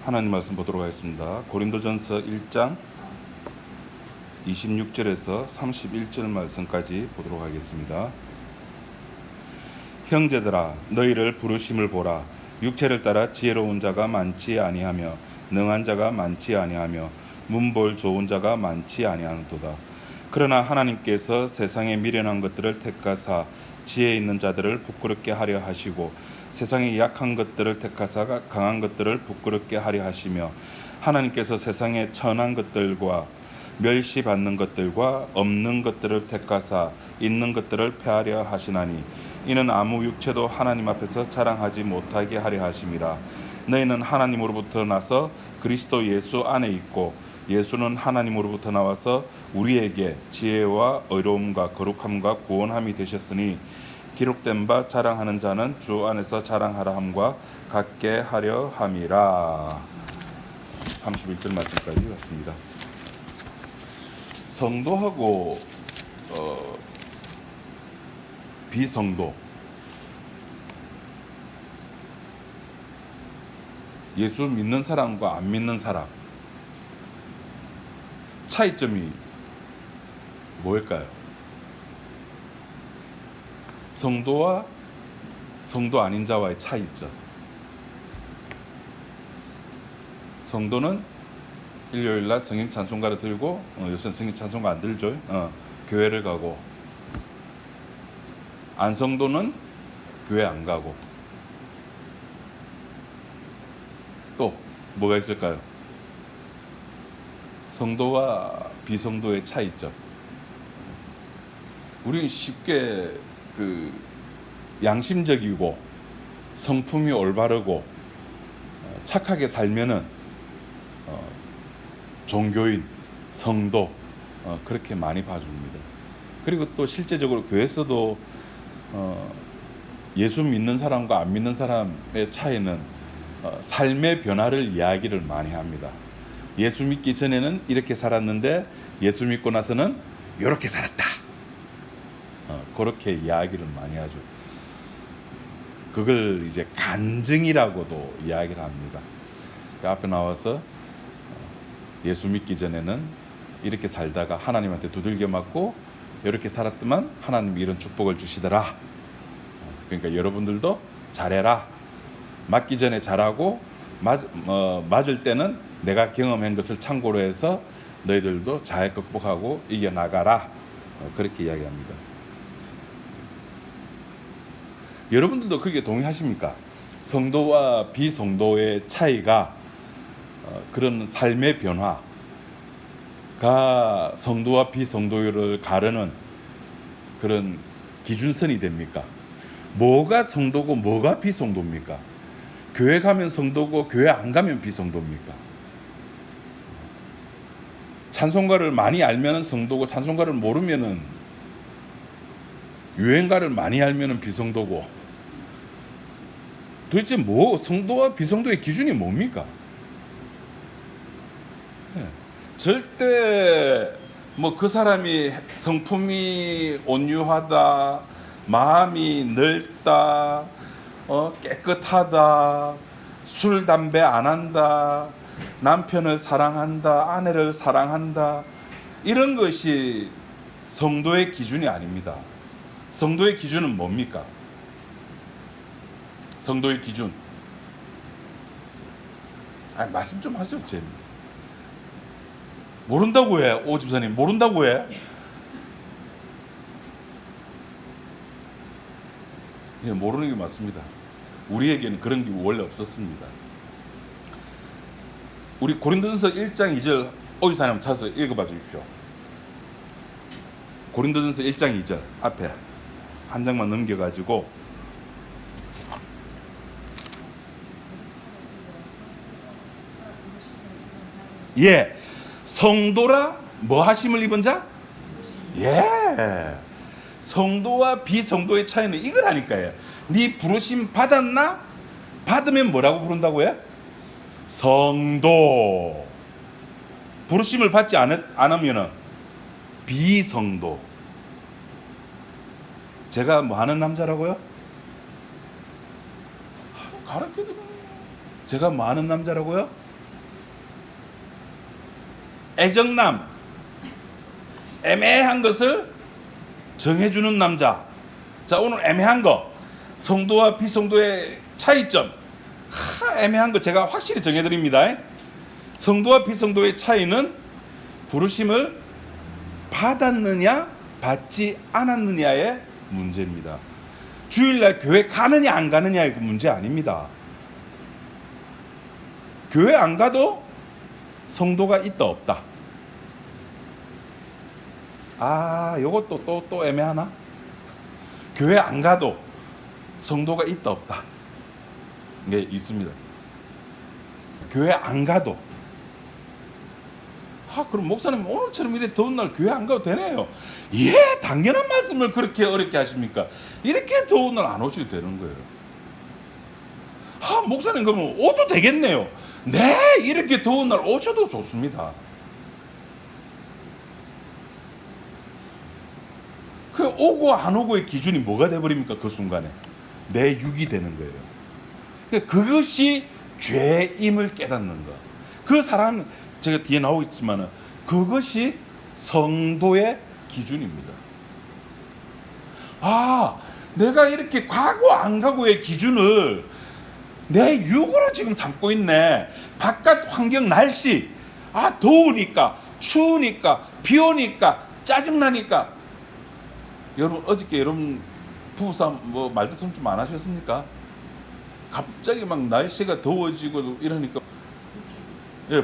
하나님 말씀 보도록 하겠습니다. 고린도전서 1장 26절에서 31절 말씀까지 보도록 하겠습니다. 형제들아, 너희를 부르심을 보라. 육체를 따라 지혜로운 자가 많지 아니하며 능한 자가 많지 아니하며 문볼 좋은 자가 많지 아니하도다. 그러나 하나님께서 세상에 미련한 것들을 택하사 지혜 있는 자들을 부끄럽게 하려 하시고 세상에 약한 것들을 택하사 강한 것들을 부끄럽게 하려 하시며 하나님께서 세상에 천한 것들과 멸시받는 것들과 없는 것들을 택하사 있는 것들을 폐하려 하시나니 이는 아무 육체도 하나님 앞에서 자랑하지 못하게 하려 하심이라. 너희는 하나님으로부터 나서 그리스도 예수 안에 있고 예수는 하나님으로부터 나와서 우리에게 지혜와 의로움과 거룩함과 구원함이 되셨으니 기록된 바 자랑하는 자는 주 안에서 자랑하라 함과 같게 하려 함이라. 31절 말씀까지 왔습니다. 성도하고 비성도, 예수 믿는 사람과 안 믿는 사람 차이점이 뭘까요? 성도와 성도 아닌 자와의 차이점. 성도는 일요일날 성경 찬송가를 들고 요새는 성경 찬송가 안 들죠. 교회를 가고, 안성도는 교회 안 가고. 또 뭐가 있을까요? 성도와 비성도의 차이점. 우리는 쉽게 양심적이고 성품이 올바르고 착하게 살면은 종교인, 성도 그렇게 많이 봐줍니다. 그리고 또 실제적으로 교회에서도 예수 믿는 사람과 안 믿는 사람의 차이는 삶의 변화를 이야기를 많이 합니다. 예수 믿기 전에는 이렇게 살았는데 예수 믿고 나서는 이렇게 살았다. 그렇게 이야기를 많이 하죠. 그걸 이제 간증이라고도 이야기를 합니다. 그 앞에 나와서 예수 믿기 전에는 이렇게 살다가 하나님한테 두들겨 맞고 이렇게 살았더만 하나님이 이런 축복을 주시더라. 그러니까 여러분들도 잘해라. 맞기 전에 잘하고 맞을 때는 내가 경험한 것을 참고로 해서 너희들도 잘 극복하고 이겨나가라. 그렇게 이야기합니다. 여러분들도 그게 동의하십니까? 성도와 비성도의 차이가 그런 삶의 변화가 성도와 비성도를 가르는 그런 기준선이 됩니까? 뭐가 성도고 뭐가 비성도입니까? 교회 가면 성도고 교회 안 가면 비성도입니까? 찬송가를 많이 알면 성도고 찬송가를 모르면 유행가를 많이 알면 비성도고. 도대체 성도와 비성도의 기준이 뭡니까? 절대 그 사람이 성품이 온유하다, 마음이 넓다, 깨끗하다, 술 담배 안 한다, 남편을 사랑한다, 아내를 사랑한다, 이런 것이 성도의 기준이 아닙니다. 성도의 기준은 뭡니까? 성도의 기준. 말씀 좀 하세요, 제. 모른다고 해, 오 집사님. 모른다고 해. 예, 모르는 게 맞습니다. 우리에게는 그런 게 원래 없었습니다. 우리 고린도전서 1장 2절 오 집사님 찾아서 읽어봐 주십시오. 고린도전서 1장 2절 앞에 한 장만 넘겨가지고. 예, 성도라 뭐 하심을 입은 자? 예, 성도와 비성도의 차이는 이거라니까요. 네 부르심 받았나? 받으면 뭐라고 부른다고 해? 성도. 부르심을 받지 않으면은 비성도. 제가 뭐 하는 남자라고요? 가르쳐드려. 제가 뭐 하는 남자라고요? 애정남, 애매한 것을 정해주는 남자. 자, 오늘 애매한 거, 성도와 비성도의 차이점. 애매한 거 제가 확실히 정해드립니다. 성도와 비성도의 차이는 부르심을 받았느냐 받지 않았느냐의 문제입니다. 주일날 교회 가느냐 안 가느냐의 문제 아닙니다. 교회 안 가도 성도가 있다 없다. 요것도 또 애매하나? 교회 안 가도 성도가 있다 없다. 네, 있습니다. 교회 안 가도. 그럼 목사님 오늘처럼 이렇게 더운 날 교회 안 가도 되네요. 예, 당연한 말씀을 그렇게 어렵게 하십니까? 이렇게 더운 날 안 오셔도 되는 거예요. 목사님 그러면 오도 되겠네요. 네, 이렇게 더운 날 오셔도 좋습니다. 그 오고 안 오고의 기준이 뭐가 돼버립니까? 그 순간에 내 육이 되는 거예요. 그것이 죄임을 깨닫는 거. 그 사람 제가 뒤에 나오겠지만은 그것이 성도의 기준입니다. 내가 이렇게 가고 안 가고의 기준을 내 육으로 지금 삼고 있네. 바깥 환경 날씨, 더우니까, 추우니까, 비 오니까, 짜증나니까. 여러분 어저께 여러분 부부싸움 말다툼 좀 안 하셨습니까? 갑자기 막 날씨가 더워지고 이러니까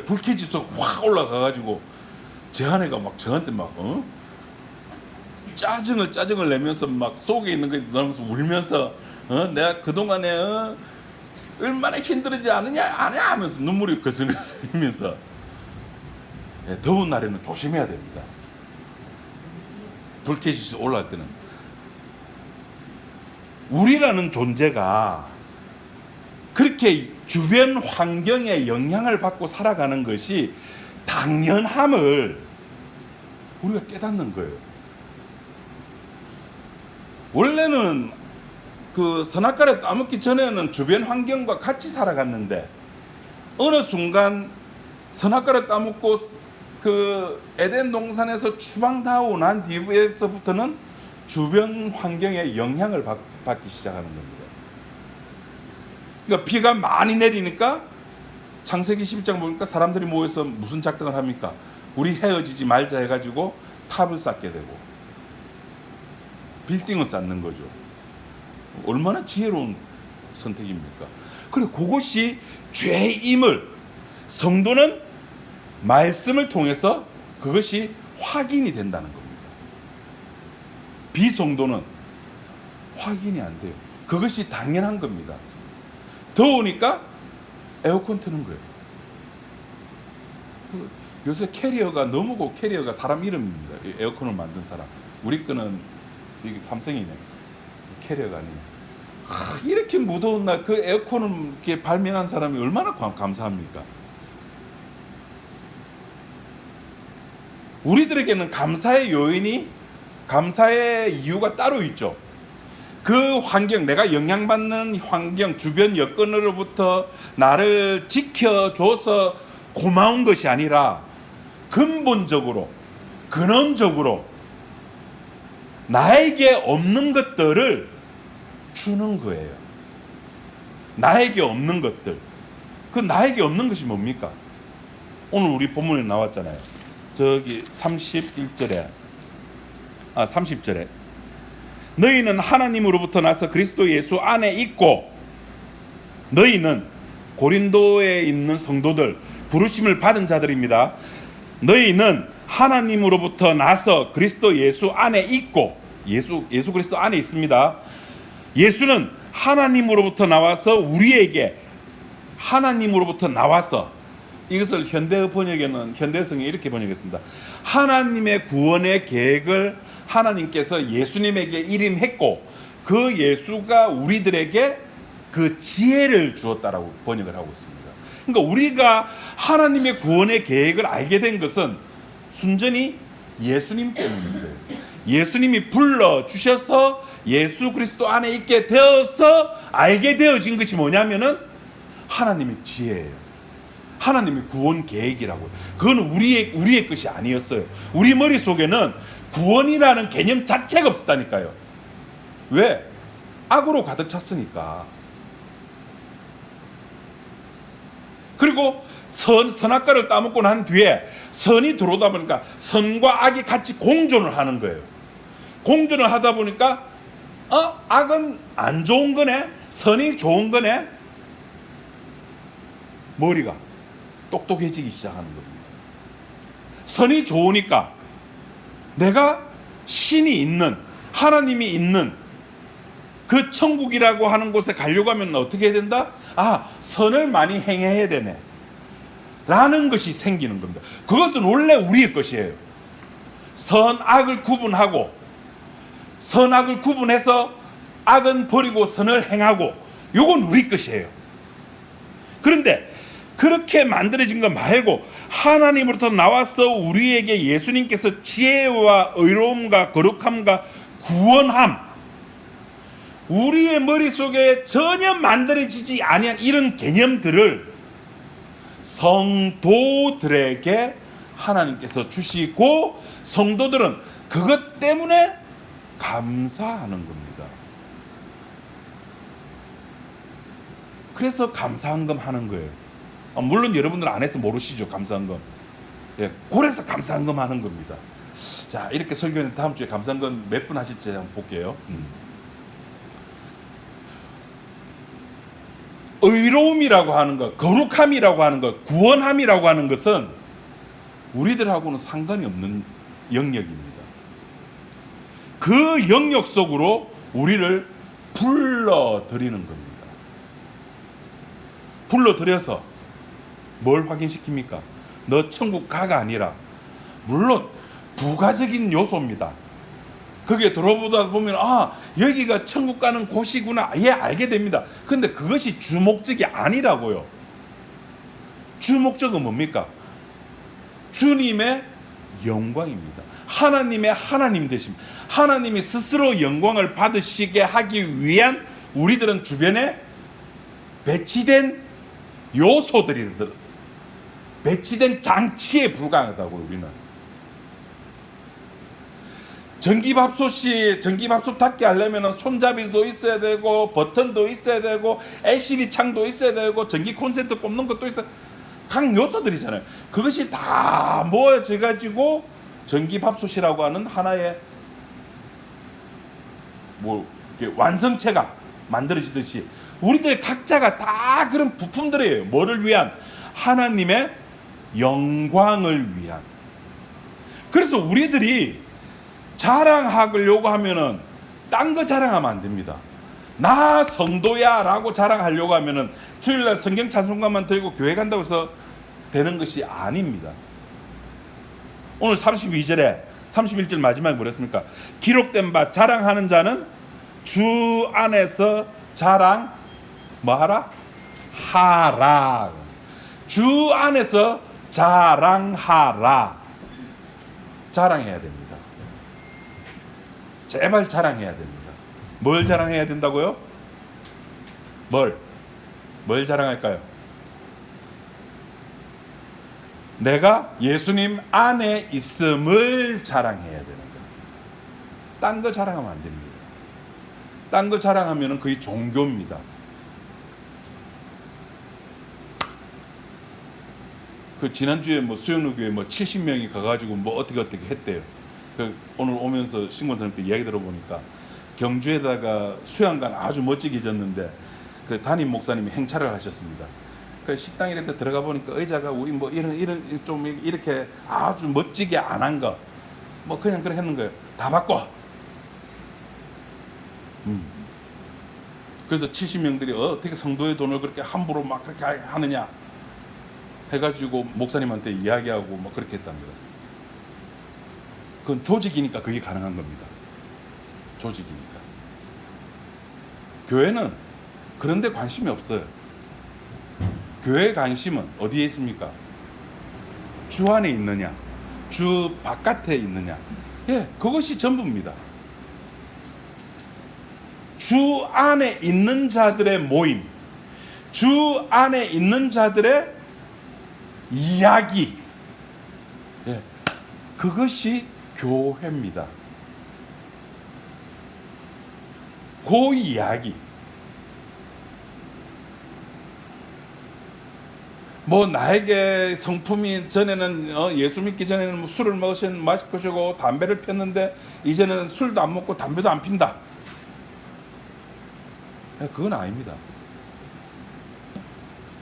불쾌지수 확 올라가가지고 제 아내가 막 저한테 막 짜증을 내면서 막 속에 있는 거 넣으면서 울면서 내가 그동안에 얼마나 힘들었지 않냐 하면서 눈물이 거슬거슬면서 더운 날에는 조심해야 됩니다. 불쾌지수 올라갈 때는 우리라는 존재가 그렇게 주변 환경에 영향을 받고 살아가는 것이 당연함을 우리가 깨닫는 거예요. 원래는 그 선악과를 따먹기 전에는 주변 환경과 같이 살아갔는데 어느 순간 선악과를 따먹고 그 에덴 동산에서 추방당하고 난 뒤에서부터는 주변 환경에 영향을 받기 시작하는 겁니다. 그러니까 비가 많이 내리니까 창세기 11장 보니까 사람들이 모여서 무슨 작정을 합니까? 우리 헤어지지 말자 해가지고 탑을 쌓게 되고 빌딩을 쌓는 거죠. 얼마나 지혜로운 선택입니까? 그리고 그것이 죄임을 성도는 말씀을 통해서 그것이 확인이 된다는 겁니다. 비성도는 확인이 안 돼요. 그것이 당연한 겁니다. 더우니까 에어컨 트는 거예요. 요새 캐리어가 너무고 캐리어가 사람 이름입니다. 에어컨을 만든 사람. 우리 거는 이게 삼성이네. 캐리어가 아니네. 이렇게 무더운 날 그 에어컨을 이렇게 발명한 사람이 얼마나 감사합니까? 우리들에게는 감사의 요인이 감사의 이유가 따로 있죠. 그 환경, 내가 영향받는 환경, 주변 여건으로부터 나를 지켜줘서 고마운 것이 아니라 근본적으로, 근원적으로 나에게 없는 것들을 주는 거예요. 나에게 없는 것들. 그 나에게 없는 것이 뭡니까? 오늘 우리 본문에 나왔잖아요. 저기 30절에 너희는 하나님으로부터 나서 그리스도 예수 안에 있고, 너희는 고린도에 있는 성도들, 부르심을 받은 자들입니다. 너희는 하나님으로부터 나서 그리스도 예수 안에 있고, 예수 그리스도 안에 있습니다. 예수는 하나님으로부터 나와서 우리에게 하나님으로부터 나와서, 이것을 현대어 번역에는 현대성이 이렇게 번역했습니다. 하나님의 구원의 계획을 하나님께서 예수님에게 일임했고, 그 예수가 우리들에게 그 지혜를 주었다라고 번역을 하고 있습니다. 그러니까 우리가 하나님의 구원의 계획을 알게 된 것은 순전히 예수님 때문인 거예요. 예수님이 불러주셔서 예수 그리스도 안에 있게 되어서 알게 되어진 것이 뭐냐면은 하나님의 지혜예요. 하나님의 구원 계획이라고요. 그건 우리의 것이 아니었어요. 우리 머릿속에는 구원이라는 개념 자체가 없었다니까요. 왜? 악으로 가득 찼으니까. 그리고 선악과를 따먹고 난 뒤에 선이 들어오다 보니까 선과 악이 같이 공존을 하는 거예요. 공존을 하다 보니까 악은 안 좋은 거네, 선이 좋은 거네. 머리가 똑똑해지기 시작하는 겁니다. 선이 좋으니까 내가 신이 있는, 하나님이 있는 그 천국이라고 하는 곳에 가려고 하면 어떻게 해야 된다? 선을 많이 행해야 되네 라는 것이 생기는 겁니다. 그것은 원래 우리의 것이에요. 선악을 구분하고, 선악을 구분해서 악은 버리고 선을 행하고, 요건 우리 것이에요. 그런데 그렇게 만들어진 것 말고 하나님으로부터 나와서 우리에게 예수님께서 지혜와 의로움과 거룩함과 구원함, 우리의 머릿속에 전혀 만들어지지 아니한 이런 개념들을 성도들에게 하나님께서 주시고, 성도들은 그것 때문에 감사하는 겁니다. 그래서 감사한금 하는 거예요. 물론 여러분들 안 해서 모르시죠, 감사한금. 예, 그래서 감사한금 하는 겁니다. 자, 이렇게 설교는 다음 주에 감사한금 몇 분 하실지 한번 볼게요. 의로움이라고 하는 것, 거룩함이라고 하는 것, 구원함이라고 하는 것은 우리들하고는 상관이 없는 영역입니다. 그 영역 속으로 우리를 불러들이는 겁니다. 불러들여서 뭘 확인시킵니까? 너 천국 가가 아니라, 물론 부가적인 요소입니다. 거기에 들어보다 보면 여기가 천국 가는 곳이구나, 알게 됩니다. 근데 그것이 주목적이 아니라고요. 주목적은 뭡니까? 주님의 영광입니다. 하나님의 하나님 되심, 하나님이 스스로 영광을 받으시게 하기 위한 우리들은 주변에 배치된 요소들이, 배치된 장치에 불과하다고요. 우리는 전기밥솥 닫게 하려면 손잡이도 있어야 되고, 버튼도 있어야 되고, LCD 창도 있어야 되고, 전기 콘센트 꼽는 것도 있어야, 각 요소들이잖아요. 그것이 다 모여져 가지고 전기밥솥이라고 하는 하나의 완성체가 만들어지듯이, 우리들 각자가 다 그런 부품들이에요. 뭐를 위한? 하나님의 영광을 위한. 그래서 우리들이 자랑하려고 하면은 딴 거 자랑하면 안 됩니다. 나 성도야 라고 자랑하려고 하면은 주일날 성경 찬송가만 들고 교회 간다고 해서 되는 것이 아닙니다. 오늘 32절에 31절 마지막에 뭐랬습니까? 기록된 바 자랑하는 자는 주 안에서 자랑 뭐하라? 하라. 주 안에서 자랑하라. 자랑해야 됩니다. 제발 자랑해야 됩니다. 뭘 자랑해야 된다고요? 뭘 자랑할까요? 내가 예수님 안에 있음을 자랑해야 되는 거예요. 딴 거 자랑하면 안 됩니다. 딴 거 자랑하면 거의 종교입니다. 그 지난주에 수영로교회 70명이 가가지고 어떻게 했대요. 오늘 오면서 신권사님께 이야기 들어보니까 경주에다가 수양관 아주 멋지게 졌는데 그 담임 목사님이 행차를 하셨습니다. 그 식당 이런 데 들어가 보니까 의자가 우리 이런 좀 이렇게 아주 멋지게 안 한 거 그냥 그렇게 했는 거예요. 다 바꿔. 그래서 70명들이 어떻게 성도의 돈을 그렇게 함부로 막 그렇게 하느냐 해가지고 목사님한테 이야기하고 그렇게 했답니다. 그건 조직이니까 그게 가능한 겁니다. 조직이니까. 교회는 그런 데 관심이 없어요. 교회의 관심은 어디에 있습니까? 주 안에 있느냐, 주 바깥에 있느냐. 그것이 전부입니다. 주 안에 있는 자들의 모임, 주 안에 있는 자들의 이야기. 예, 그것이 교회입니다. 그 이야기. 뭐 나에게 성품이 전에는 예수 믿기 전에는 뭐 술을 마시고 담배를 폈는데 이제는 술도 안 먹고 담배도 안 핀다. 그건 아닙니다.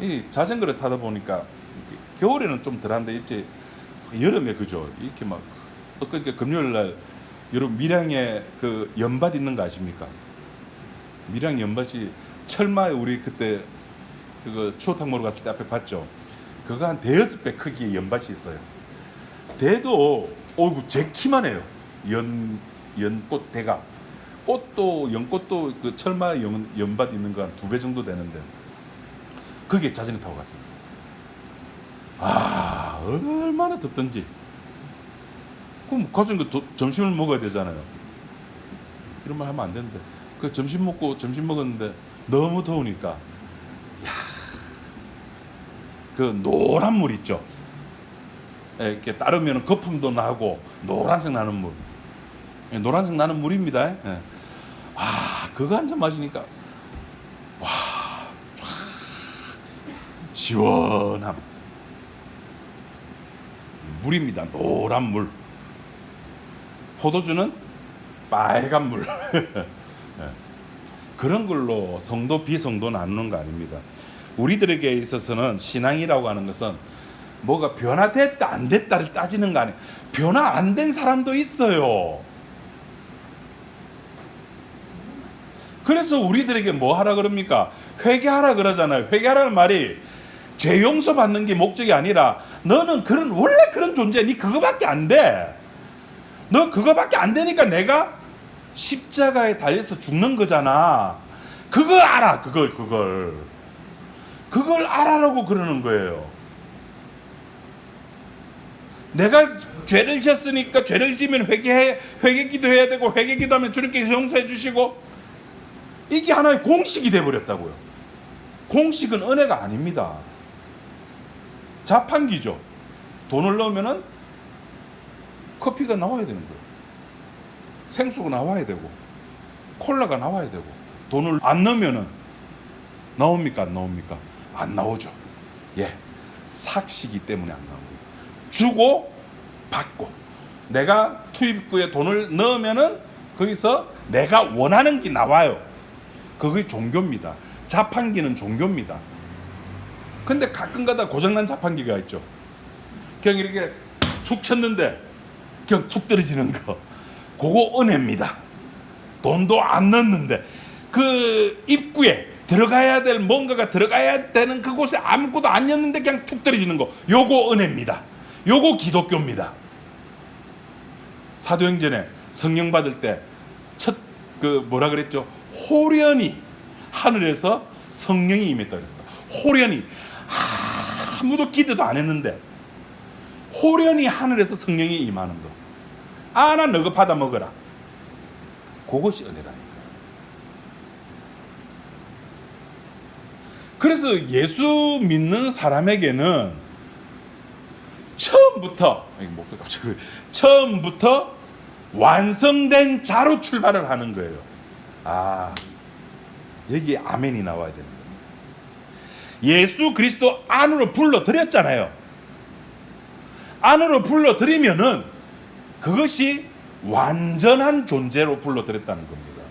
이 자전거를 타다 보니까 겨울에는 좀 덜한데 이제 여름에 그죠? 이렇게 막 엊그저께 금요일 날 여러분 밀양에 그 연밭 있는 거 아십니까? 밀양 연밭이 철마에 우리 그때 그거 추어탕 먹으러 갔을 때 앞에 봤죠? 그거 한 대여섯 배 크기의 연밭이 있어요. 대도 어이구 제 키만 해요. 연꽃 대가 꽃도 연꽃도 그 철마 연밭 있는 거 한 2배 정도 되는데 거기에 자전거 타고 갔습니다. 아 얼마나 덥던지. 그럼 가서 점심을 먹어야 되잖아요. 이런 말 하면 안 되는데 그 점심 먹었는데 너무 더우니까 야, 그 노란 물 있죠. 이렇게 따르면 거품도 나고 노란색 나는 물. 노란색 나는 물입니다. 아 그거 한 잔 마시니까 와 시원함. 물입니다. 노란 물. 포도주는 빨간 물. 그런 걸로 성도 비성도 나누는 거 아닙니다. 우리들에게 있어서는 신앙이라고 하는 것은 뭐가 변화됐다 안 됐다를 따지는 거 아니에요. 변화 안 된 사람도 있어요. 그래서 우리들에게 뭐 하라 그럽니까? 회개하라 그러잖아요. 회개하라는 말이 죄 용서 받는 게 목적이 아니라 너는 원래 그런 존재야. 니 그거밖에 안 돼. 너 그거밖에 안 되니까 내가 십자가에 달려서 죽는 거잖아. 그거 알아. 그걸 알아라고 그러는 거예요. 내가 죄를 지었으니까 죄를 지면 회개 기도해야 되고 회개 기도하면 주님께서 용서해 주시고 이게 하나의 공식이 돼버렸다고요. 공식은 은혜가 아닙니다. 자판기죠. 돈을 넣으면은 커피가 나와야 되는 거예요. 생수가 나와야 되고 콜라가 나와야 되고 돈을 안 넣으면은 나옵니까? 안 나옵니까? 안 나오죠. 예, 삭시기 때문에 안 나옵니다. 주고 받고 내가 투입구에 돈을 넣으면은 거기서 내가 원하는 게 나와요. 그게 종교입니다. 자판기는 종교입니다. 근데 가끔가다 고장난 자판기가 있죠. 그냥 이렇게 툭 쳤는데 그냥 툭 떨어지는 거. 그거 은혜입니다. 돈도 안 넣는데 그 입구에 들어가야 될 뭔가가 들어가야 되는 그곳에 아무것도 안 넣는데 그냥 툭 떨어지는 거. 요거 은혜입니다. 요거 기독교입니다. 사도행전에 성령 받을 때 첫 뭐라 그랬죠? 호련히 하늘에서 성령이 임했다 그랬습니다. 호련히 아무도 기대도 안 했는데 호련히 하늘에서 성령이 임하는 거. 나 너거 받아 먹어라. 그것이 은혜라니까. 그래서 예수 믿는 사람에게는 처음부터 완성된 자로 출발을 하는 거예요. 여기 아멘이 나와야 되는 거예요. 예수 그리스도 안으로 불러들였잖아요. 안으로 불러들이면은 그것이 완전한 존재로 불러들였다는 겁니다.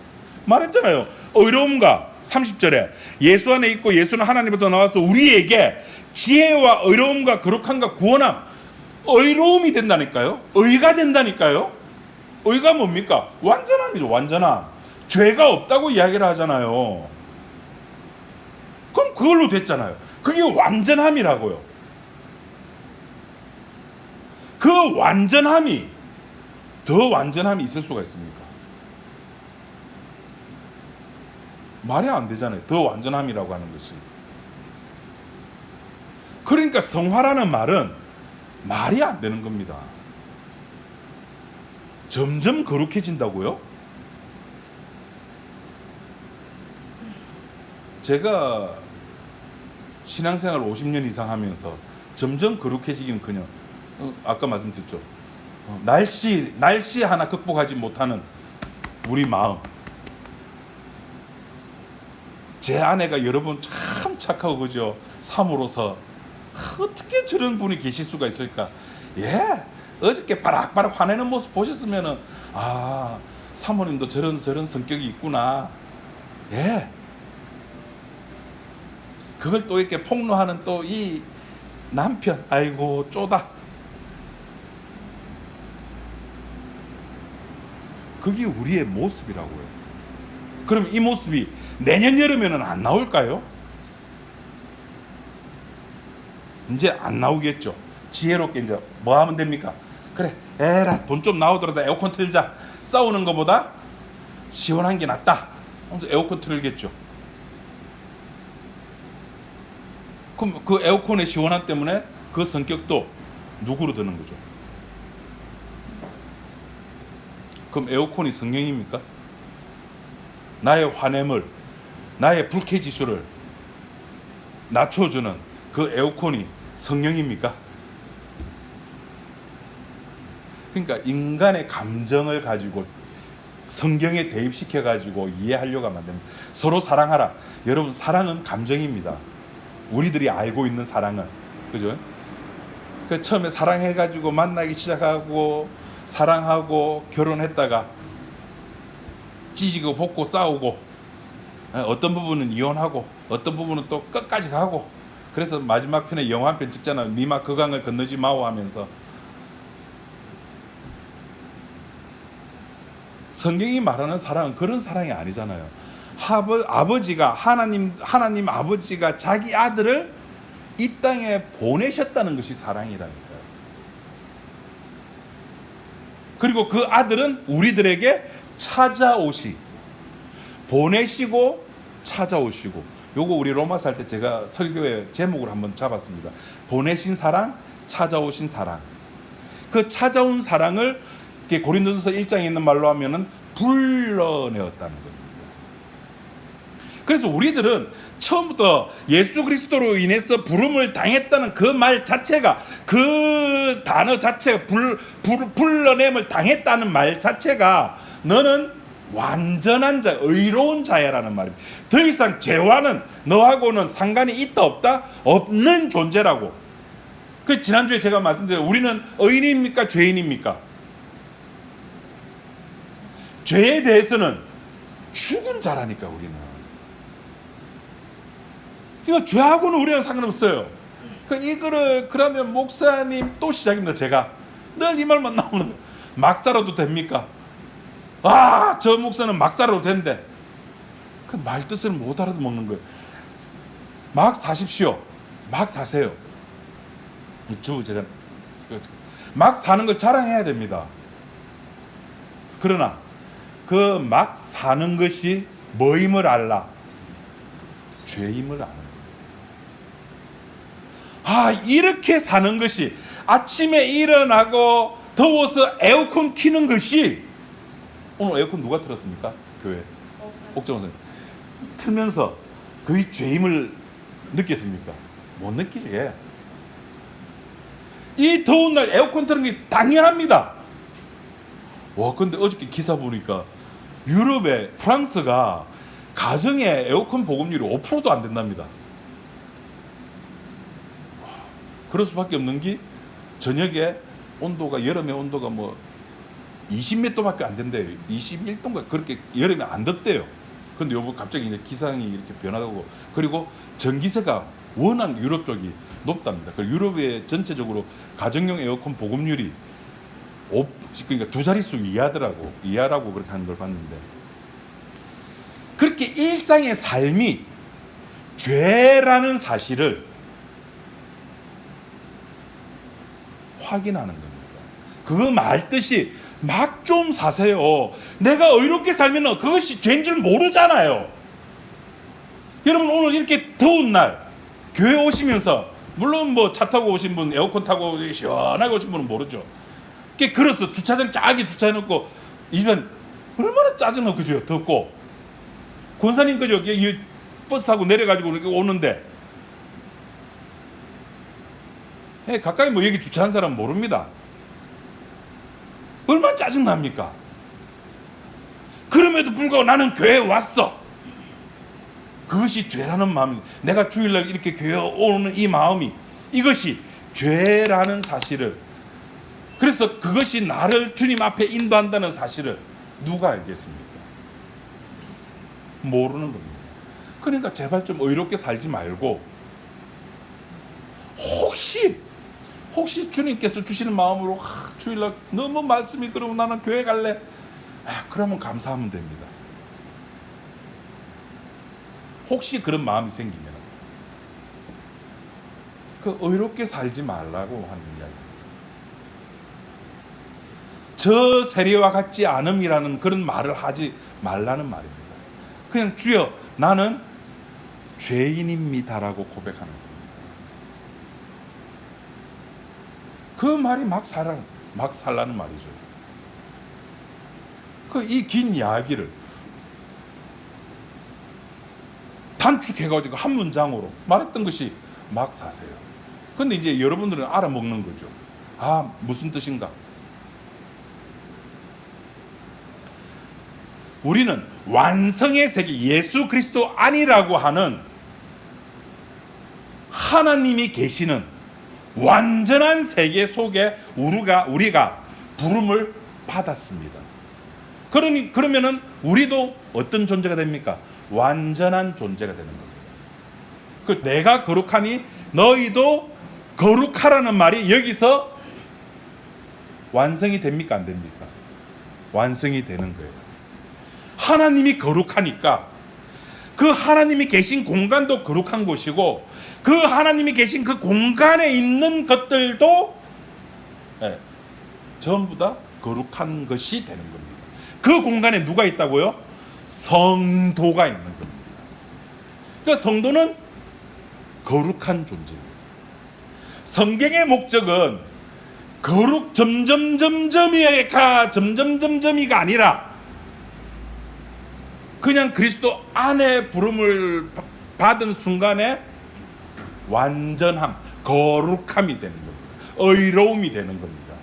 말했잖아요. 의로움과 30절에 예수 안에 있고 예수는 하나님부터 나와서 우리에게 지혜와 의로움과 거룩함과 구원함, 의로움이 된다니까요. 의가 된다니까요. 의가 뭡니까? 완전함이죠. 완전함. 죄가 없다고 이야기를 하잖아요. 그럼 그걸로 됐잖아요. 그게 완전함이라고요. 그 완전함이 더 완전함이 있을 수가 있습니까? 말이 안 되잖아요. 더 완전함이라고 하는 것이. 그러니까 성화라는 말은 말이 안 되는 겁니다. 점점 거룩해진다고요? 제가 신앙생활 50년 이상 하면서 점점 거룩해지기는커녕 아까 말씀드렸죠. 날씨 하나 극복하지 못하는 우리 마음. 제 아내가 여러분 참 착하고 그죠? 사모로서 어떻게 저런 분이 계실 수가 있을까? 어저께 바락바락 화내는 모습 보셨으면은 사모님도 저런 성격이 있구나. 그걸 또 이렇게 폭로하는 또 이 남편, 아이고 쪼다. 그게 우리의 모습이라고요. 그럼 이 모습이 내년 여름에는 안 나올까요? 이제 안 나오겠죠. 지혜롭게 이제 뭐 하면 됩니까? 그래, 에라 돈 좀 나오더라도 에어컨 틀자. 싸우는 것보다 시원한 게 낫다 하면서 에어컨 틀겠죠. 그럼 그 에어컨의 시원함 때문에 그 성격도 누구로 드는 거죠? 그럼 에어컨이 성령입니까? 나의 화냄을, 나의 불쾌지수를 낮춰주는 그 에어컨이 성령입니까? 그러니까 인간의 감정을 가지고 성경에 대입시켜 가지고 이해하려고 하면 안 됩니다. 서로 사랑하라. 여러분, 사랑은 감정입니다. 우리들이 알고 있는 사랑은, 그죠? 그 처음에 사랑해 가지고 만나기 시작하고 사랑하고 결혼했다가 찢고 볶고 싸우고, 어떤 부분은 이혼하고 어떤 부분은 또 끝까지 가고, 그래서 마지막 편에 영화 한 편 찍잖아요. 니마 그 강을 건너지 마오 하면서. 성경이 말하는 사랑은 그런 사랑이 아니잖아요. 아버지가 하나님 아버지가 자기 아들을 이 땅에 보내셨다는 것이 사랑이라니까요. 그리고 그 아들은 우리들에게 보내시고 찾아오시고, 요거 우리 로마서 할 때 제가 설교의 제목을 한번 잡았습니다. 보내신 사랑, 찾아오신 사랑. 그 찾아온 사랑을 고린도전서 1장에 있는 말로 하면은 불러내었다는 겁니다. 그래서 우리들은 처음부터 예수 그리스도로 인해서 부름을 당했다는 그 말 자체가, 그 단어 자체가 불러냄을 당했다는 말 자체가 너는 완전한 자, 의로운 자야라는 말입니다. 더 이상 죄와는 너하고는 상관이 있다 없다? 없는 존재라고. 그 지난주에 제가 말씀드렸죠. 우리는 의인입니까? 죄인입니까? 죄에 대해서는 죽은 자라니까 우리는. 그러니까 죄하고는 우리는 상관없어요. 그러면 목사님 또 시작입니다. 제가 늘 이 말만 나오는 거예요. 막 살아도 됩니까? 저 목사는 막 살아도 된대. 그 말 뜻을 못 알아먹는 거예요. 막 사십시오. 막 사세요. 제가 막 사는 걸 자랑해야 됩니다. 그러나 그 막 사는 것이 뭐임을 알라? 죄임을 아는 거예요. 이렇게 사는 것이, 아침에 일어나고 더워서 에어컨 키는 것이, 오늘 에어컨 누가 틀었습니까? 교회 옥정 선생님 틀면서 그의 죄임을 느꼈습니까? 못 느끼지. 이 더운 날 에어컨 틀는 게 당연합니다. 근데 어저께 기사 보니까 유럽의 프랑스가 가정에 에어컨 보급률이 5%도 안 된답니다. 그럴 수밖에 없는 게, 저녁에 온도가, 여름의 온도가 20몇 도밖에 안 된대요. 21도인가 그렇게 여름에 안 덥대요. 근데 요번 갑자기 이제 기상이 이렇게 변하고, 그리고 전기세가 워낙 유럽 쪽이 높답니다. 그리고 유럽의 전체적으로 가정용 에어컨 보급률이 그러니까 두 자릿수 이하라고 그렇게 하는 걸 봤는데, 그렇게 일상의 삶이 죄라는 사실을 확인하는 겁니다. 그거 말 뜻이 막 좀 사세요. 내가 의롭게 살면 그것이 죄인 줄 모르잖아요. 여러분, 오늘 이렇게 더운 날 교회 오시면서, 물론 차 타고 오신 분, 에어컨 타고 시원하게 오신 분은 모르죠. 그래서 주차장 쫙게 주차해놓고 이 집안 얼마나 짜증나, 그죠? 덥고. 권사님, 그죠? 버스 타고 내려가지고 오는데 가까이 뭐 여기 주차한 사람 모릅니다. 얼마나 짜증납니까? 그럼에도 불구하고 나는 교회에 왔어. 그것이 죄라는 마음, 내가 주일날 이렇게 교회에 오는 이 마음이, 이것이 죄라는 사실을, 그래서 그것이 나를 주님 앞에 인도한다는 사실을 누가 알겠습니까? 모르는 겁니다. 그러니까 제발 좀 의롭게 살지 말고, 혹시 주님께서 주시는 마음으로 주일날 너무 말씀이 그러면 나는 교회 갈래, 그러면 감사하면 됩니다. 혹시 그런 마음이 생기면 그 의롭게 살지 말라고 하는 이야기. 저 세리와 같지 않음이라는 그런 말을 하지 말라는 말입니다. 그냥 주여 나는 죄인입니다라고 고백하는 겁니다. 그 말이 막 살라는 말이죠. 이 긴 이야기를 단축해가지고 한 문장으로 말했던 것이 막 사세요. 근데 이제 여러분들은 알아먹는 거죠. 무슨 뜻인가? 우리는 완성의 세계, 예수 그리스도 아니라고 하는 하나님이 계시는 완전한 세계 속에 우리가 부름을 받았습니다. 그러면은 우리도 어떤 존재가 됩니까? 완전한 존재가 되는 겁니다. 내가 거룩하니 너희도 거룩하라는 말이 여기서 완성이 됩니까? 안 됩니까? 완성이 되는 거예요. 하나님이 거룩하니까 그 하나님이 계신 공간도 거룩한 곳이고, 그 하나님이 계신 그 공간에 있는 것들도 전부 다 거룩한 것이 되는 겁니다. 그 공간에 누가 있다고요? 성도가 있는 겁니다. 그러니까 성도는 거룩한 존재입니다. 성경의 목적은 거룩 점점점점이가 아니라 그냥 그리스도 안에 부름을 받은 순간에 완전함, 거룩함이 되는 겁니다. 의로움이 되는 겁니다.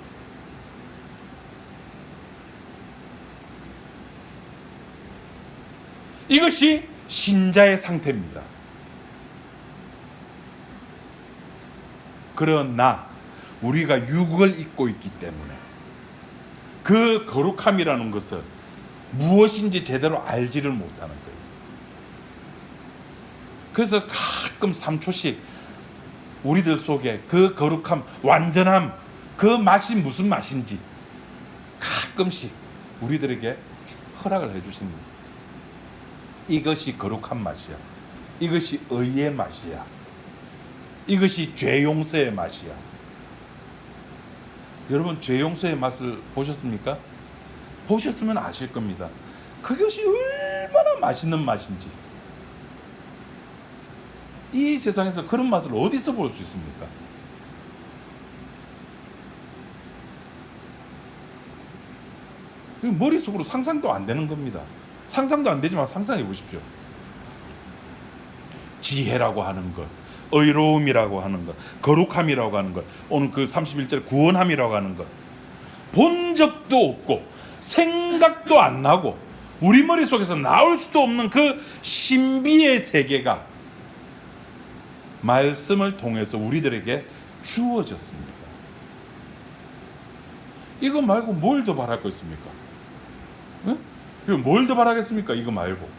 이것이 신자의 상태입니다. 그러나 우리가 육을 입고 있기 때문에 그 거룩함이라는 것을 무엇인지 제대로 알지를 못하는 거예요. 그래서 가끔 3초씩 우리들 속에 그 거룩함, 완전함, 그 맛이 무슨 맛인지 가끔씩 우리들에게 허락을 해주십니다. 이것이 거룩한 맛이야. 이것이 의의 맛이야. 이것이 죄 용서의 맛이야. 여러분, 죄 용서의 맛을 보셨습니까? 보셨으면 아실 겁니다. 그것이 얼마나 맛있는 맛인지. 이 세상에서 그런 맛을 어디서 볼 수 있습니까? 머릿속으로 상상도 안 되는 겁니다. 상상도 안 되지만 상상해 보십시오. 지혜라고 하는 것, 의로움이라고 하는 것, 거룩함이라고 하는 것, 오늘 그 31절에 구원함이라고 하는 것, 본 적도 없고 생각도 안 나고 우리 머릿속에서 나올 수도 없는 그 신비의 세계가 말씀을 통해서 우리들에게 주어졌습니다. 이거 말고 뭘 더 바랄 거 있습니까? 뭘 더 바라겠습니까? 이거 말고.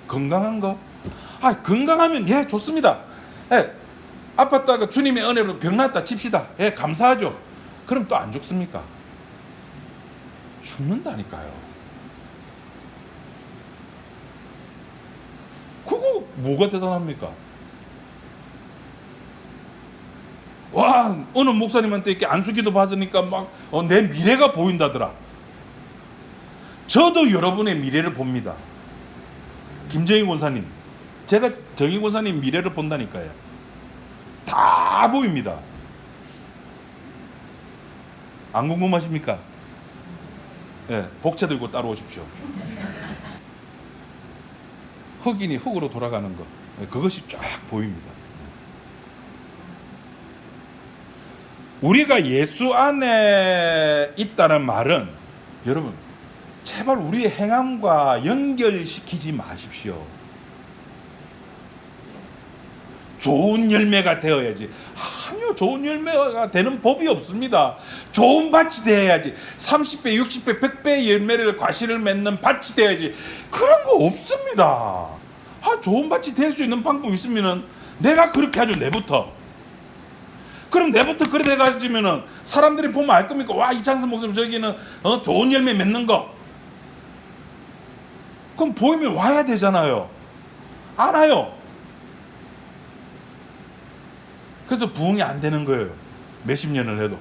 건강한 거? 건강하면 좋습니다. 아팠다가 주님의 은혜로 병 났다 칩시다. 감사하죠. 그럼 또 안 죽습니까? 죽는다니까요. 그거 뭐가 대단합니까? 어느 목사님한테 이렇게 안수기도 받으니까 막 내 미래가 보인다더라. 저도 여러분의 미래를 봅니다. 김정희 권사님, 제가 정희 권사님 미래를 본다니까요. 다 보입니다. 안 궁금하십니까? 복채 들고 따라오십시오. 흑인이 흑으로 돌아가는 것, 그것이 쫙 보입니다. 우리가 예수 안에 있다는 말은 여러분 제발 우리의 행함과 연결시키지 마십시오. 좋은 열매가 되어야지. 아니요, 좋은 열매가 되는 법이 없습니다. 좋은 밭이 되어야지. 30배, 60배, 100배의 열매를 과실을 맺는 밭이 되어야지. 그런 거 없습니다. 좋은 밭이 될 수 있는 방법이 있으면은 내가 그렇게 하죠. 내부터. 그럼 내부터 그래 돼가지면은 사람들이 보면 알 겁니까? 와, 이창섭 목사님 저기는 좋은 열매 맺는 거. 그럼 보이면 와야 되잖아요. 안 와요. 그래서 부흥이 안 되는 거예요. 몇십 년을 해도.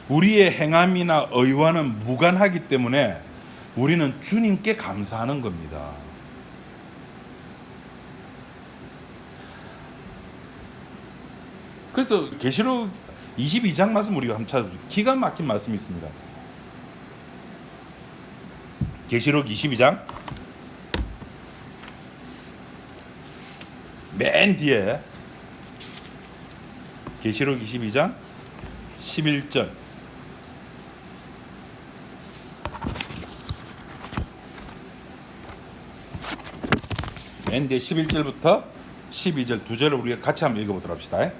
우리의 행함이나 의와는 무관하기 때문에 우리는 주님께 감사하는 겁니다. 그래서 계시록 22장 말씀 우리가 한번 찾아보죠. 기가 막힌 말씀이 있습니다. 계시록 22장 맨 뒤에 계시록 22장 11절 맨 뒤에 11절부터 12절 두 절을 우리가 같이 한번 읽어보도록 합시다.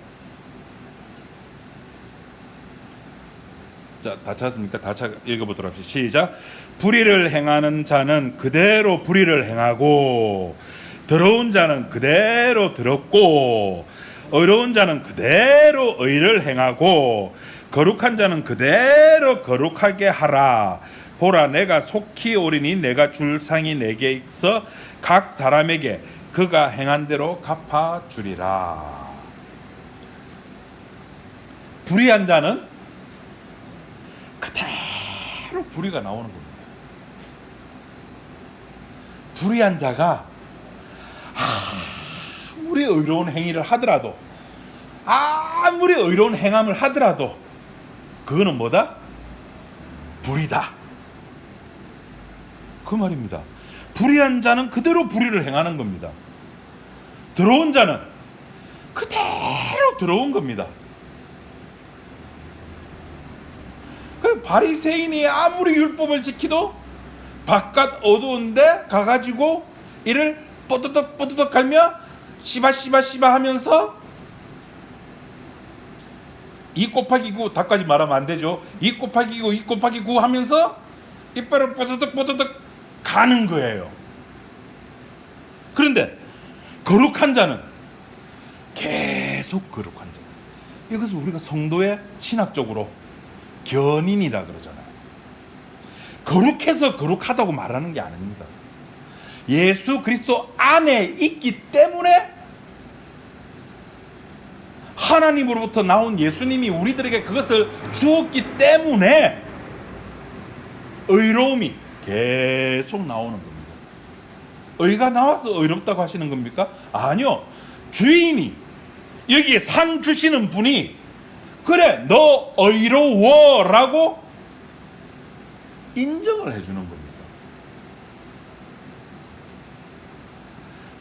자, 다 찾았습니까? 다 읽어보도록 합시다. 시작. 불의를 행하는 자는 그대로 불의를 행하고 더러운 자는 그대로 더럽고 의로운 자는 그대로 의를 행하고 거룩한 자는 그대로 거룩하게 하라. 보라, 내가 속히 오리니 내가 줄 상이 내게 있어 각 사람에게 그가 행한 대로 갚아주리라. 불의한 자는 그대로 불의가 나오는 겁니다. 불의한 자가 아무리 의로운 행위를 하더라도, 아무리 의로운 행함을 하더라도 그거는 뭐다? 불의다. 그 말입니다. 불의한 자는 그대로 불의를 행하는 겁니다. 더러운 자는 그대로 더러운 겁니다. 그 바리새인이 아무리 율법을 지키도 바깥 어두운데 가가지고 이를 뽀드덕 뽀드덕 갈며 씨바 하면서 2 곱하기 9 다까지 말하면 안 되죠. 2 곱하기 9 2 곱하기 9 하면서 이빨을 뽀드덕 가는 거예요. 그런데 거룩한 자는 계속 거룩한 자. 이것을 우리가 성도의 신학적으로 견인이라 그러잖아요. 거룩해서 거룩하다고 말하는 게 아닙니다. 예수 그리스도 안에 있기 때문에 하나님으로부터 나온 예수님이 우리들에게 그것을 주었기 때문에 의로움이 계속 나오는 겁니다. 의가 나와서 의롭다고 하시는 겁니까? 아니요. 주인이 여기에 상 주시는 분이 그래 너 의로워 라고 인정을 해주는 겁니다.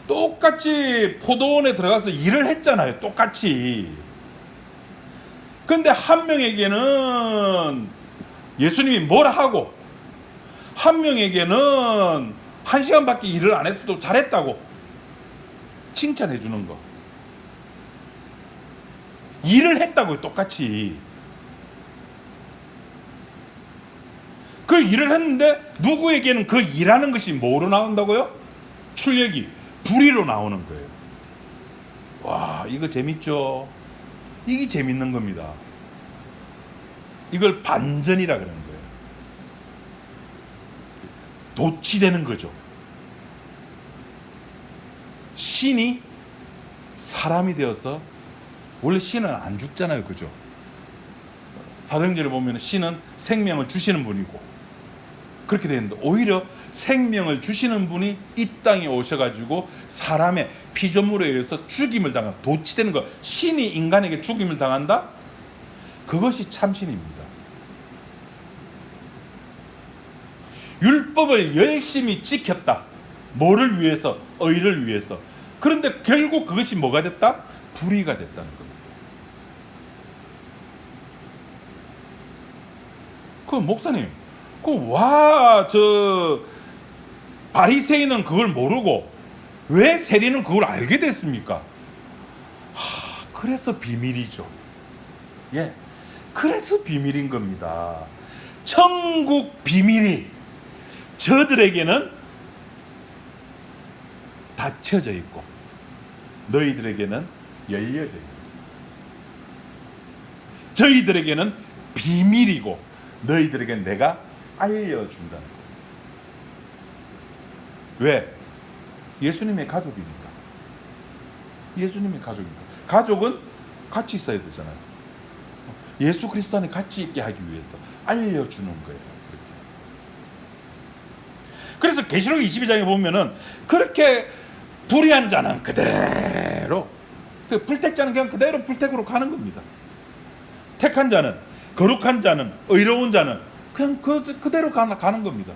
똑같이 포도원에 들어가서 일을 했잖아요. 똑같이. 근데 한 명에게는 예수님이 뭐라 하고 한 명에게는 1시간밖에 일을 안 했어도 잘했다고 칭찬해 주는 거. 일을 했다고요. 똑같이. 그 일을 했는데 누구에게는 그 일하는 것이 뭐로 나온다고요? 출력이 불의로 나오는 거예요. 와, 이거 재밌죠? 이게 재밌는 겁니다. 이걸 반전이라 그러는 거예요. 도취되는 거죠. 신이 사람이 되어서, 원래 신은 안 죽잖아요. 그죠? 사도행전에 보면 신은 생명을 주시는 분이고 그렇게 되는데, 오히려 생명을 주시는 분이 이 땅에 오셔가지고 사람의 피조물에 의해서 죽임을 당한, 도취되는 것. 신이 인간에게 죽임을 당한다? 그것이 참신입니다. 율법을 열심히 지켰다. 뭐를 위해서? 의를 위해서. 그런데 결국 그것이 뭐가 됐다? 불의가 됐다는 겁니다. 그 목사님, 바리새인은 그걸 모르고 왜 세리는 그걸 알게 됐습니까? 그래서 비밀이죠. 예, 그래서 비밀인 겁니다. 천국 비밀이 저들에게는 닫혀져 있고 너희들에게는 열려져 있고, 저희들에게는 비밀이고 너희들에게는 내가 알려준다는 거예요. 왜? 예수님의 가족이니까. 예수님의 가족이니까. 가족은 같이 있어야 되잖아요. 예수 그리스도 안에 같이 있게 하기 위해서 알려주는 거예요. 그렇게. 그래서 계시록 22장에 보면은 그렇게 불의한 자는 그대로, 그 불택자는 그냥 그대로 불택으로 가는 겁니다. 택한 자는, 거룩한 자는, 의로운 자는 그냥 그대로 가는 겁니다.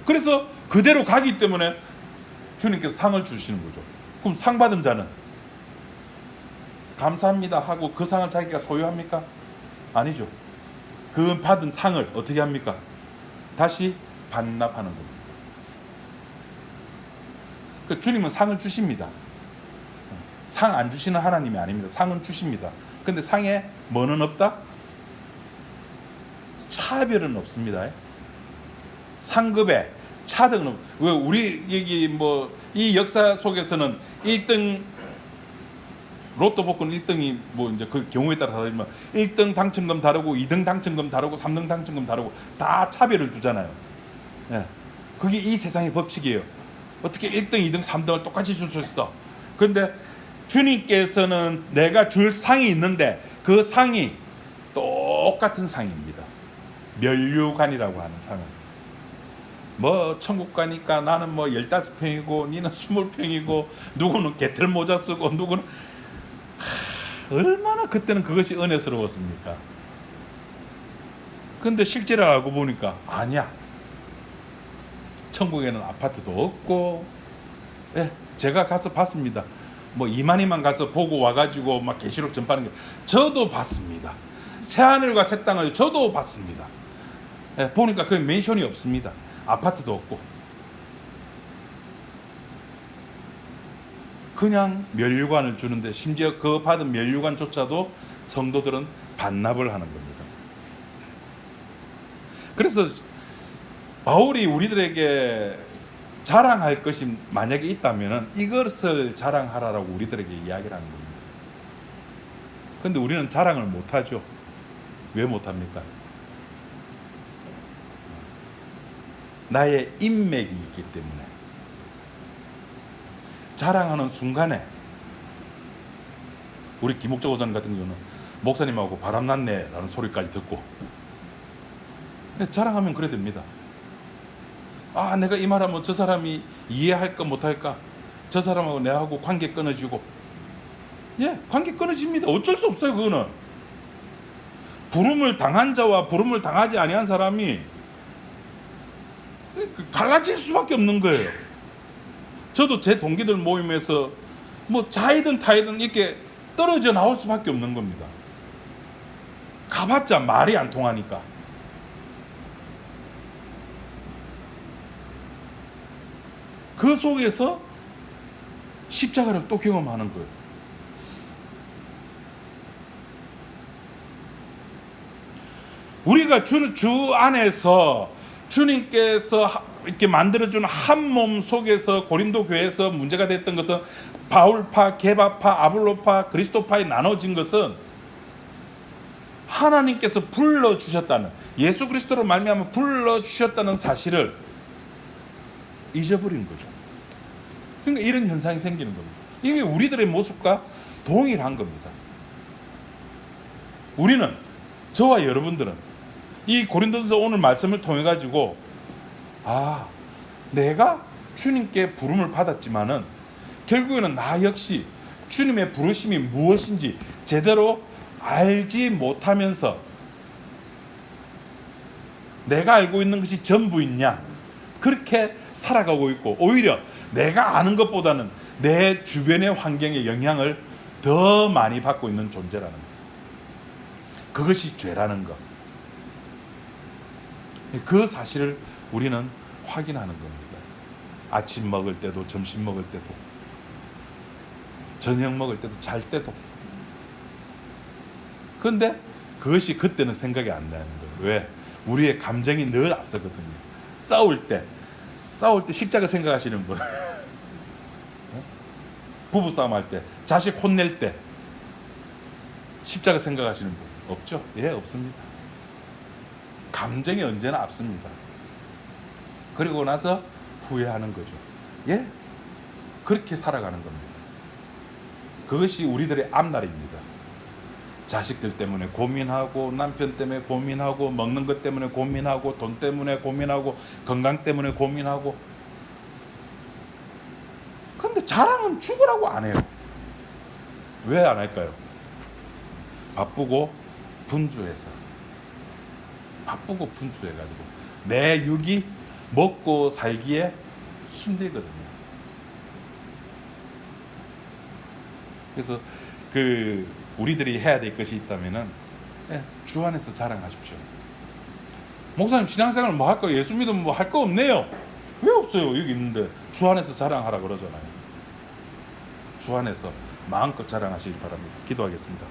그래서 그대로 가기 때문에 주님께서 상을 주시는 거죠. 그럼 상 받은 자는 감사합니다 하고 그 상을 자기가 소유합니까? 아니죠. 그 받은 상을 어떻게 합니까? 다시 반납하는 겁니다. 그 주님은 상을 주십니다. 상 안 주시는 하나님이 아닙니다. 상은 주십니다. 근데 상에 뭐는 없다? 차별은 없습니다. 상급에 차등은, 왜 우리 여기 이 역사 속에서는 1등 로또 복권 1등이 이제 그 경우에 따라 다르지만 1등 당첨금 다르고 2등 당첨금 다르고 3등 당첨금 다르고 다 차별을 두잖아요. 예. 그게 이 세상의 법칙이에요. 어떻게 1등, 2등, 3등을 똑같이 줄 수 있어? 그런데 주님께서는 내가 줄 상이 있는데 그 상이 똑같은 상입니다. 면류관이라고 하는 상은. 천국 가니까 나는 15평이고 니는 20평이고 누구는 개털 모자 쓰고 누구는 얼마나 그때는 그것이 은혜스러웠습니까? 근데 실제로 알고 보니까 아니야. 천국에는 아파트도 없고, 예, 제가 가서 봤습니다. 이만희만 가서 보고 와가지고 막 계시록 전파하는 게 저도 봤습니다. 새하늘과 새 땅을 저도 봤습니다. 예, 보니까 그 맨션이 없습니다. 아파트도 없고 그냥 면류관을 주는데, 심지어 그 받은 면류관조차도 성도들은 반납을 하는 겁니다. 그래서 바울이 우리들에게 자랑할 것이 만약에 있다면 이것을 자랑하라라고 우리들에게 이야기를 하는 겁니다. 그런데 우리는 자랑을 못하죠. 왜 못합니까? 나의 인맥이 있기 때문에. 자랑하는 순간에 우리 김옥자 고사님 같은 경우는 목사님하고 바람났네 라는 소리까지 듣고, 자랑하면 그래 됩니다. 내가 이 말하면 저 사람이 이해할까 못할까, 저 사람하고 내하고 관계 끊어지고, 예, 관계 끊어집니다. 어쩔 수 없어요. 그거는 부름을 당한 자와 부름을 당하지 아니한 사람이 갈라질 수밖에 없는 거예요. 저도 제 동기들 모임에서 자이든 타이든 이렇게 떨어져 나올 수밖에 없는 겁니다. 가봤자 말이 안 통하니까. 그 속에서 십자가를 또 경험하는 거예요. 우리가 주 안에서 주님께서 이렇게 만들어준 한 몸 속에서 고린도 교회에서 문제가 됐던 것은 바울파, 게바파, 아볼로파, 그리스도파에 나눠진 것은 하나님께서 불러주셨다는, 예수 그리스도로 말미암아 불러주셨다는 사실을 잊어버린 거죠. 그러니까 이런 현상이 생기는 겁니다. 이게 우리들의 모습과 동일한 겁니다. 우리는, 저와 여러분들은 이 고린도전서 오늘 말씀을 통해 가지고 내가 주님께 부름을 받았지만은 결국에는 나 역시 주님의 부르심이 무엇인지 제대로 알지 못하면서 내가 알고 있는 것이 전부있냐, 그렇게 살아가고 있고, 오히려 내가 아는 것보다는 내 주변의 환경의 영향을 더 많이 받고 있는 존재라는 거. 그것이 죄라는 것. 그 사실을 우리는 확인하는 겁니다. 아침 먹을 때도, 점심 먹을 때도, 저녁 먹을 때도, 잘 때도. 그런데 그것이 그때는 생각이 안 나는 거예요. 왜? 우리의 감정이 늘 앞서거든요. 싸울 때 십자가 생각하시는 분, 부부싸움 할 때, 자식 혼낼 때 십자가 생각하시는 분 없죠? 예, 없습니다. 감정이 언제나 앞섭니다. 그리고 나서 후회하는 거죠. 예? 그렇게 살아가는 겁니다. 그것이 우리들의 앞날입니다. 자식들 때문에 고민하고, 남편 때문에 고민하고, 먹는 것 때문에 고민하고, 돈 때문에 고민하고, 건강 때문에 고민하고. 근데 자랑은 죽으라고 안 해요. 왜 안 할까요? 바쁘고 분주해서. 바쁘고 분주해가지고 내 육이 먹고 살기에 힘들거든요. 그래서 우리들이 해야 될 것이 있다면은 주 안에서 자랑하십시오. 목사님 신앙생활 뭐 할까? 예수 믿으면 뭐 할 거 없네요. 왜 없어요? 여기 있는데 주 안에서 자랑하라 그러잖아요. 주 안에서 마음껏 자랑하시기 바랍니다. 기도하겠습니다.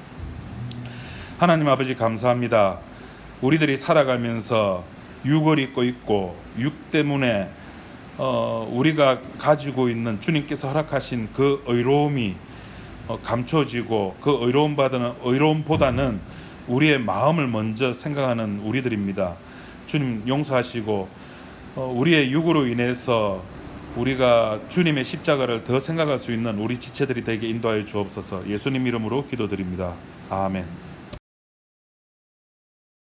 하나님 아버지 감사합니다. 우리들이 살아가면서 육을 입고 있고 육 때문에 우리가 가지고 있는 주님께서 허락하신 그 의로움이 감춰지고 그 의로움보다는 우리의 마음을 먼저 생각하는 우리들입니다. 주님 용서하시고 우리의 육으로 인해서 우리가 주님의 십자가를 더 생각할 수 있는 우리 지체들이 되게 인도하여 주옵소서. 예수님 이름으로 기도드립니다. 아멘.